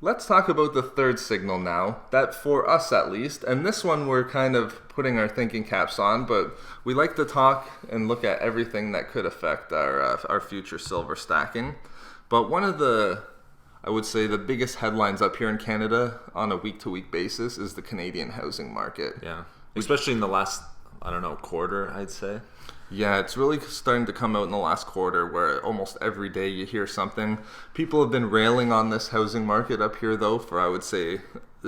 let's talk about the third signal now, that for us at least, and this one we're kind of putting our thinking caps on, but we like to talk and look at everything that could affect our future silver stacking. But one of the, I would say, the biggest headlines up here in Canada on a week-to-week basis is the Canadian housing market. Yeah, especially in the last, quarter, I'd say. Yeah, it's really starting to come out in the last quarter where almost every day you hear something. People have been railing on this housing market up here, though, for I would say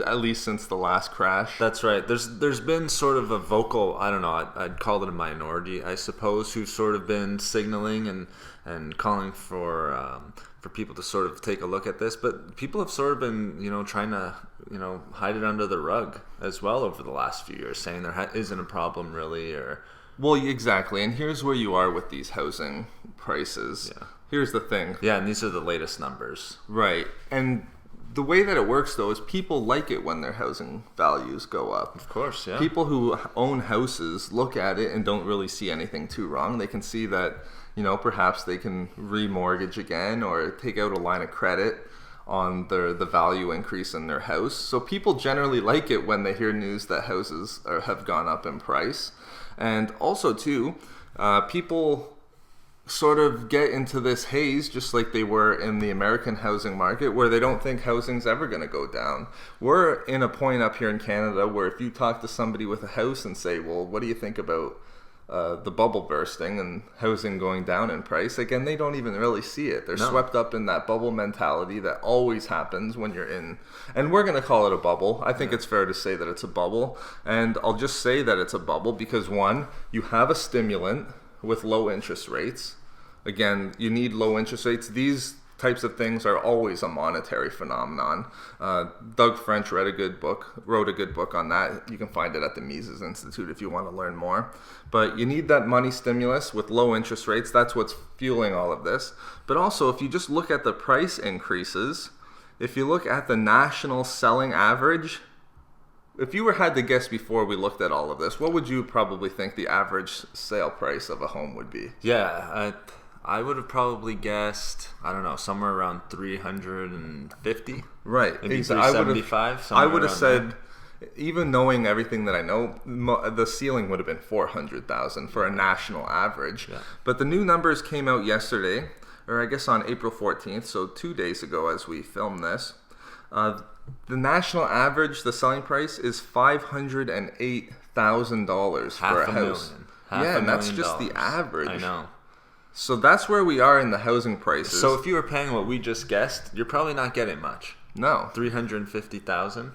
at least since the last crash. That's right. There's been sort of a vocal, I'd call it a minority, I suppose, who's sort of been signaling and calling for people to sort of take a look at this. But people have sort of been, trying to, hide it under the rug as well over the last few years, saying there isn't a problem really, or... Well, exactly, and here's where you are with these housing prices. Yeah. Here's the thing. Yeah, and these are the latest numbers. Right, and the way that it works, though, is people like it when their housing values go up. Of course, yeah. People who own houses look at it and don't really see anything too wrong. They can see that, perhaps they can remortgage again or take out a line of credit on the value increase in their house. So people generally like it when they hear news that houses have gone up in price. And also, too, people sort of get into this haze, just like they were in the American housing market, where they don't think housing's ever going to go down. We're in a point up here in Canada where if you talk to somebody with a house and say, well, what do you think about the bubble bursting and housing going down in price? Again, they don't even really see it. They're swept up in that bubble mentality that always happens when you're in, and we're going to call it a bubble. I think it's fair to say that it's a bubble, and I'll just say that it's a bubble because, one, you have a stimulant with low interest rates. Again, you need low interest rates. These types of things are always a monetary phenomenon. Doug French wrote a good book on that. You can find it at the Mises Institute if you want to learn more. But you need that money stimulus with low interest rates. That's what's fueling all of this. But also, if you just look at the price increases, if you look at the national selling average, if you had to guess before we looked at all of this, what would you probably think the average sale price of a home would be? Yeah, I would have probably guessed, somewhere around 350. Right. Maybe 375. I would have said, even knowing everything that I know, the ceiling would have been 400,000 for a national average. Yeah. But the new numbers came out yesterday, or I guess on April 14th, so 2 days ago as we filmed this. The national average, the selling price, is $508,000 for a house. And that's just the average. I know. So that's where we are in the housing prices. So if you were paying what we just guessed, you're probably not getting much. No. 350,000?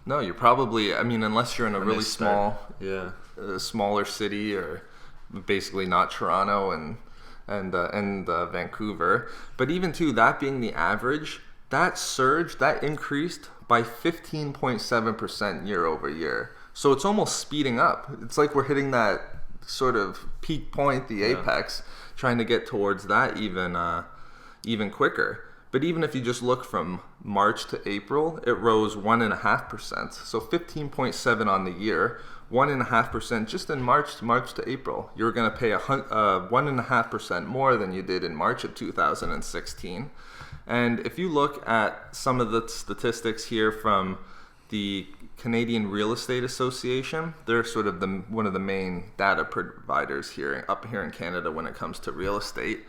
No, you're probably, unless you're in a really small, smaller city, or basically not Toronto and Vancouver. But even too, that being the average, that increased by 15.7% year over year. So it's almost speeding up. It's like we're hitting that sort of peak point, the apex, trying to get towards that even quicker. But even if you just look from March to April, it rose 1.5%. So 15.7 on the year, 1.5% just in March to April. You're going to pay 1.5% more than you did in March of 2016. And if you look at some of the statistics here from the Canadian Real Estate Association, they're sort of one of the main data providers up here in Canada when it comes to real estate,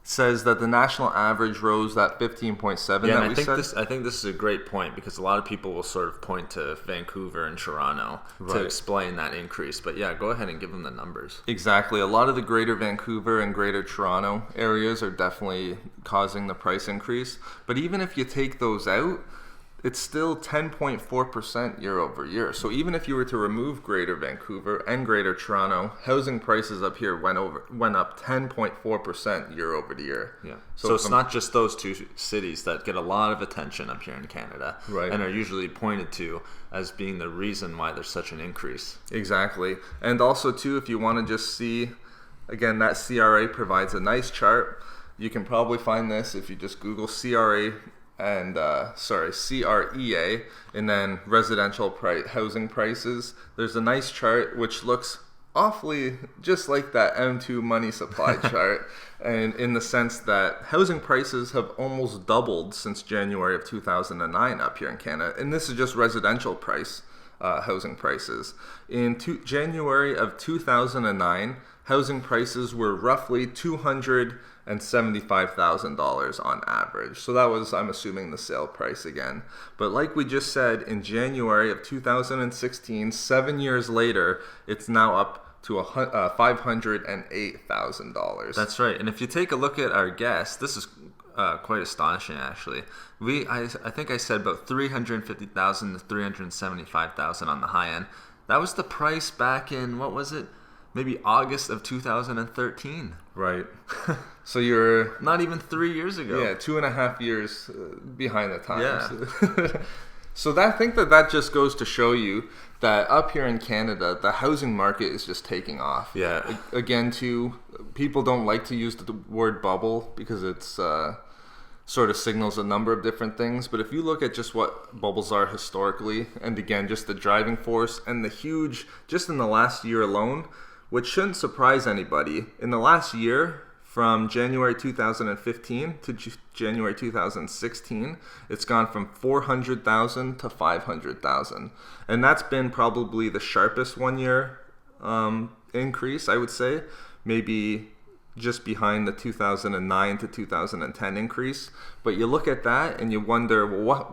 says that the national average rose that 15.7 yeah, that we said. I think this is a great point because a lot of people will sort of point to Vancouver and Toronto to explain that increase. But yeah, go ahead and give them the numbers. Exactly. A lot of the greater Vancouver and greater Toronto areas are definitely causing the price increase. But even if you take those out, it's still 10.4% year over year. So even if you were to remove Greater Vancouver and Greater Toronto, housing prices up here went up 10.4% year over year. Yeah. So it's not just those two cities that get a lot of attention up here in Canada, and are usually pointed to as being the reason why there's such an increase. Exactly. And also too, if you want to just see, again, that CRA provides a nice chart. You can probably find this if you just Google CREA and then residential housing prices. There's a nice chart which looks awfully just like that M2 money supply chart, and in the sense that housing prices have almost doubled since January of 2009 up here in Canada. And this is just residential housing prices. In January of 2009, housing prices were roughly $275,000 on average. So that was, I'm assuming, the sale price again. But like we just said, in January of 2016, 7 years later, it's now up to $508,000. That's right. And if you take a look at our guess, this is quite astonishing, actually. I think I said about $350,000 to $375,000 on the high end. That was the price back in, what was it? Maybe August of 2013. Right. So you're... Not even 3 years ago. Yeah, 2.5 years behind the times. Yeah. So I think that just goes to show you that up here in Canada, the housing market is just taking off. Yeah. Again, too, people don't like to use the word bubble because it's sort of signals a number of different things. But if you look at just what bubbles are historically, and again, just the driving force and the huge, just in the last year alone, which shouldn't surprise anybody, in the last year, from January 2015 to January 2016, it's gone from 400,000 to 500,000. And that's been probably the sharpest 1 year increase, I would say. Maybe just behind the 2009 to 2010 increase. But you look at that and you wonder, well,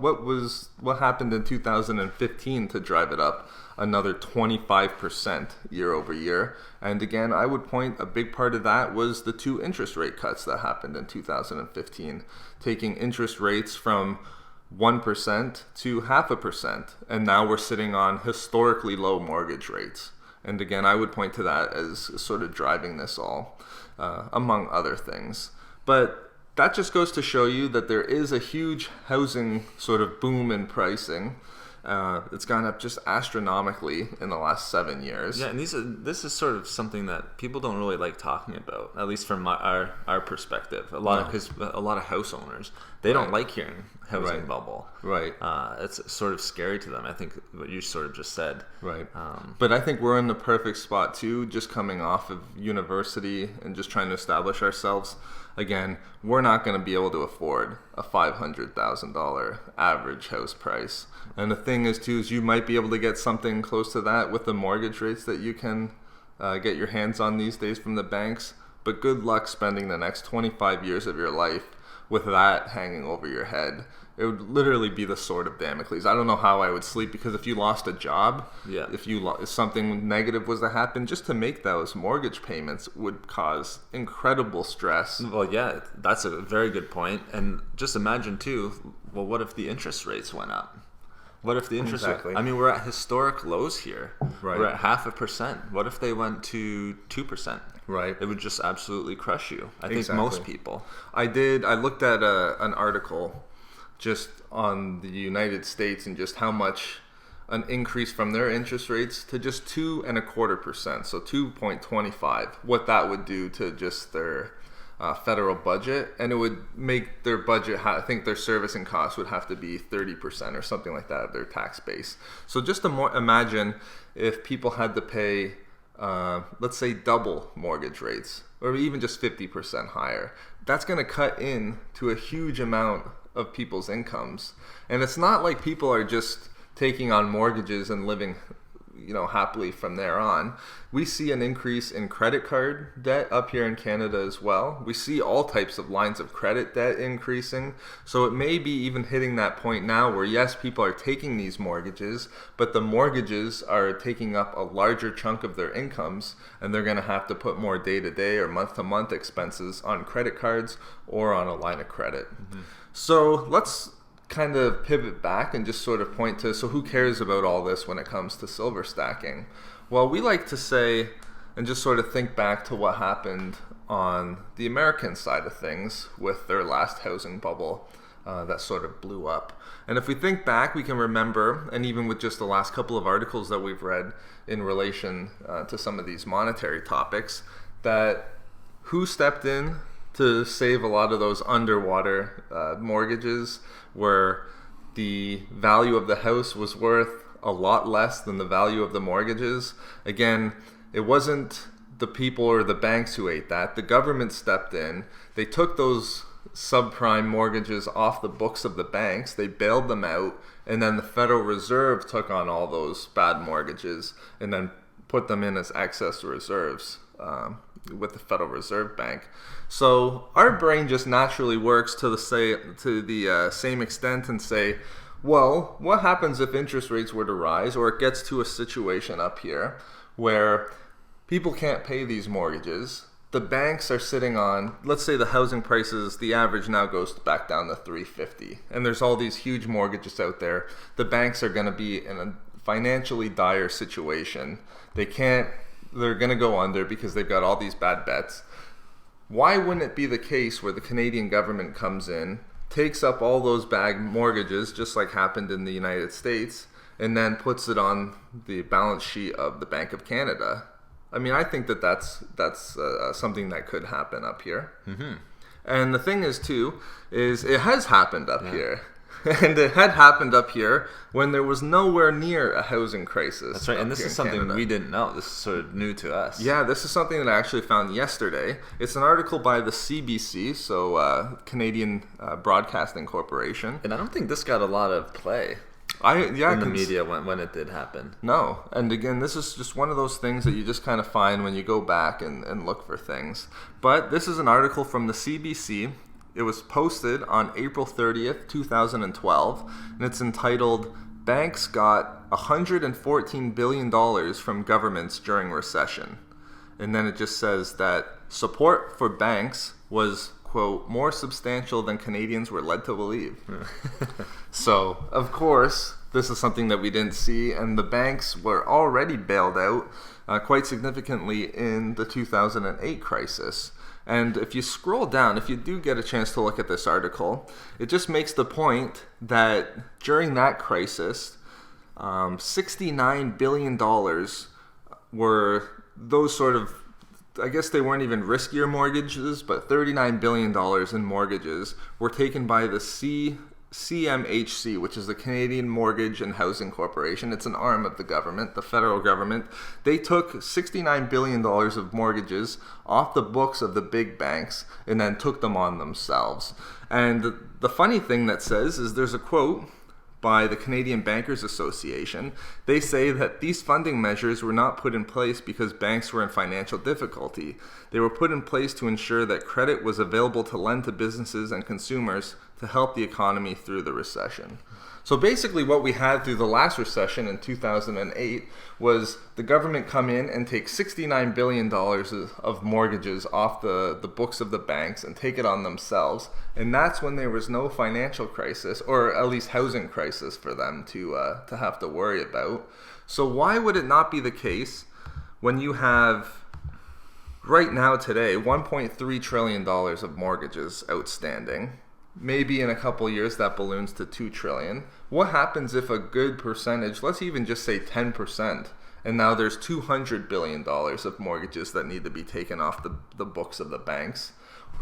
what happened in 2015 to drive it up another 25% year over year? And again, I would point a big part of that was the 2 interest rate cuts that happened in 2015, taking interest rates from 1% to 0.5%. And now we're sitting on historically low mortgage rates. And again, I would point to that as sort of driving this all, among other things. But that just goes to show you that there is a huge housing sort of boom in pricing. It's gone up just astronomically in the last 7 years. Yeah, and this is sort of something that people don't really like talking about, at least from our perspective. Because a lot of house owners, they don't like hearing housing bubble. Right. It's sort of scary to them. I think what you sort of just said. Right. But I think we're in the perfect spot too, just coming off of university and just trying to establish ourselves. Again, we're not going to be able to afford a $500,000 average house price. And the thing is, too, is you might be able to get something close to that with the mortgage rates that you can get your hands on these days from the banks. But good luck spending the next 25 years of your life with that hanging over your head. It would literally be the sword of Damocles. I don't know how I would sleep, because if you lost a job, if something negative was to happen, just to make those mortgage payments would cause incredible stress. Well, yeah, that's a very good point. And just imagine too, well, what if the interest rates went up? What if the interest rate? I mean, we're at historic lows here. Right. We're at 0.5%. What if they went to 2%? Right. It would just absolutely crush you. I think most people. I looked at an article just on the United States and just how much an increase from their interest rates to just 2.25%, so 2.25, what that would do to just their federal budget. And it would make their budget, I think their servicing costs would have to be 30% or something like that of their tax base. So just imagine if people had to pay, let's say, double mortgage rates, or even just 50% higher. That's going to cut in to a huge amount of people's incomes. And it's not like people are just taking on mortgages and living, happily from there on. We see an increase in credit card debt up here in Canada as well. We see all types of lines of credit debt increasing. So it may be even hitting that point now where, yes, people are taking these mortgages, but the mortgages are taking up a larger chunk of their incomes, and they're going to have to put more day-to-day or month-to-month expenses on credit cards or on a line of credit. Mm-hmm. So let's kind of pivot back and just sort of point to, so who cares about all this when it comes to silver stacking? Well, we like to say and just sort of think back to what happened on the American side of things with their last housing bubble that sort of blew up. And if we think back, we can remember, and even with just the last couple of articles that we've read in relation to some of these monetary topics, that who stepped in to save a lot of those underwater mortgages where the value of the house was worth a lot less than the value of the mortgages. Again, It wasn't the people or the banks who ate that. The government stepped in. They took those subprime mortgages off the books of the banks. They bailed them out, and then the Federal Reserve took on all those bad mortgages and then put them in as excess reserves with the Federal Reserve Bank. So our brain just naturally works to the same extent and say, well, what happens if interest rates were to rise, or it gets to a situation up here where people can't pay these mortgages? The banks are sitting on, let's say the housing prices, the average now goes back down to 350, and there's all these huge mortgages out there. The banks are going to be in a financially dire situation. They're going to go under because they've got all these bad bets. Why wouldn't it be the case where the Canadian government comes in, takes up all those bad mortgages, just like happened in the United States, and then puts it on the balance sheet of the Bank of Canada? I mean, I think that's something that could happen up here. Mm-hmm. And the thing is, too, is it has happened up here. And it had happened up here when there was nowhere near a housing crisis. That's right, and this is something we didn't know. This is sort of new to us. Yeah, this is something that I actually found yesterday. It's an article by the CBC, so Canadian Broadcasting Corporation. And I don't think this got a lot of play. In the media when it did happen. No. And again, this is just one of those things that you just kind of find when you go back and look for things. But this is an article from the CBC. It was posted on April 30th, 2012, and it's entitled, "Banks Got $114 billion from Governments During Recession." And then it just says that support for banks was, quote, more substantial than Canadians were led to believe. So, of course, this is something that we didn't see, and the banks were already bailed out quite significantly in the 2008 crisis. And if you scroll down, if you do get a chance to look at this article, it just makes the point that during that crisis, $69 billion were those sort of, I guess they weren't even riskier mortgages, but $39 billion in mortgages were taken by the CMHC, which is the Canadian Mortgage and Housing Corporation. It's an arm of the government, the federal government. They took $69 billion of mortgages off the books of the big banks and then took them on themselves. And the funny thing that says is there's a quote by the Canadian Bankers Association. They say that these funding measures were not put in place because banks were in financial difficulty. They were put in place to ensure that credit was available to lend to businesses and consumers to help the economy through the recession. So basically what we had through the last recession in 2008 was the government come in and take $69 billion of mortgages off the books of the banks and take it on themselves. And that's when there was no financial crisis, or at least housing crisis, for them to have to worry about. So why would it not be the case when you have, right now today, $1.3 trillion of mortgages outstanding? Maybe in a couple years that balloons to $2 trillion. What happens if a good percentage, let's even just say 10%, and now there's $200 billion of mortgages that need to be taken off the books of the banks?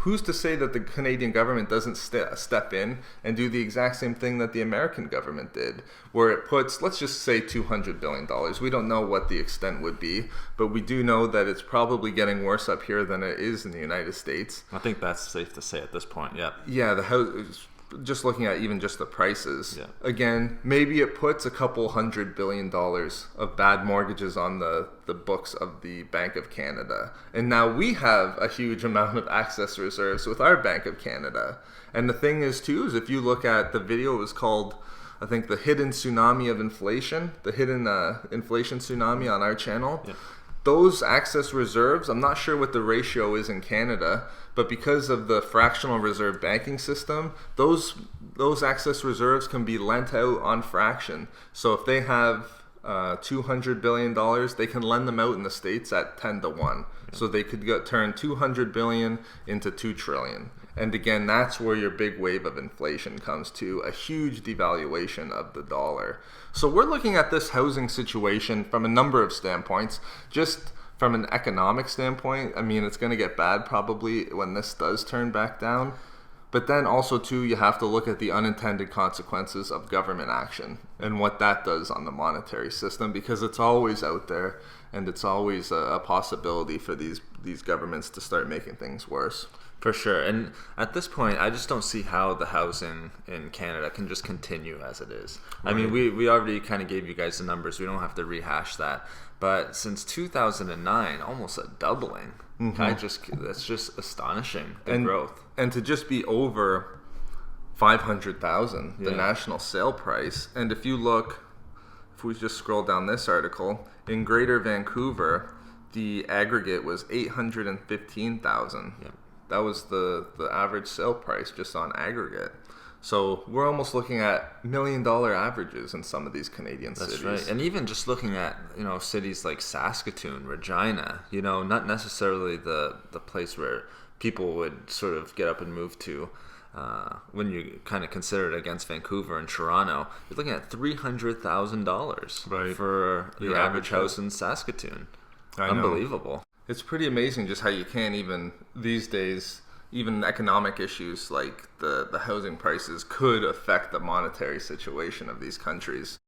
Who's to say that the Canadian government doesn't step in and do the exact same thing that the American government did, where it puts, let's just say $200 billion. We don't know what the extent would be, but we do know that it's probably getting worse up here than it is in the United States. I think that's safe to say at this point, yeah. Yeah, the house, just looking at even just the prices. Yeah. Again, maybe it puts a couple $100 billion of bad mortgages on the books of the Bank of Canada. And now we have a huge amount of excess reserves with our Bank of Canada. And the thing is, too, is if you look at the video, it was called, I think, The Hidden Tsunami of Inflation, the Hidden Inflation Tsunami on our channel. Yeah. Those excess reserves, I'm not sure what the ratio is in Canada, but because of the fractional reserve banking system, those excess reserves can be lent out on fraction. So if they have $200 billion, they can lend them out in the States at 10 to 1. Yeah. So they could turn $200 billion into $2 trillion. And again, that's where your big wave of inflation comes to, a huge devaluation of the dollar. So we're looking at this housing situation from a number of standpoints. Just from an economic standpoint, I mean, it's going to get bad probably when this does turn back down. But then also, too, you have to look at the unintended consequences of government action and what that does on the monetary system, because it's always out there and it's always a possibility for these governments to start making things worse. For sure. And at this point, I just don't see how the housing in Canada can just continue as it is. Right. I mean, we already kind of gave you guys the numbers. We don't have to rehash that. But since 2009, almost a doubling. That's just astonishing, the growth. And to just be over 500,000, the national sale price. And if we just scroll down this article, in Greater Vancouver, the aggregate was 815,000. Yep. That was the average sale price just on aggregate. So we're almost looking at $1 million averages in some of these Canadian cities. That's right. And even just looking at, cities like Saskatoon, Regina, not necessarily the place where people would sort of get up and move to when you kind of consider it against Vancouver and Toronto. You're looking at $300,000 for the average house in Saskatoon. Unbelievable. It's pretty amazing just how you can't even, these days, even economic issues like the housing prices could affect the monetary situation of these countries.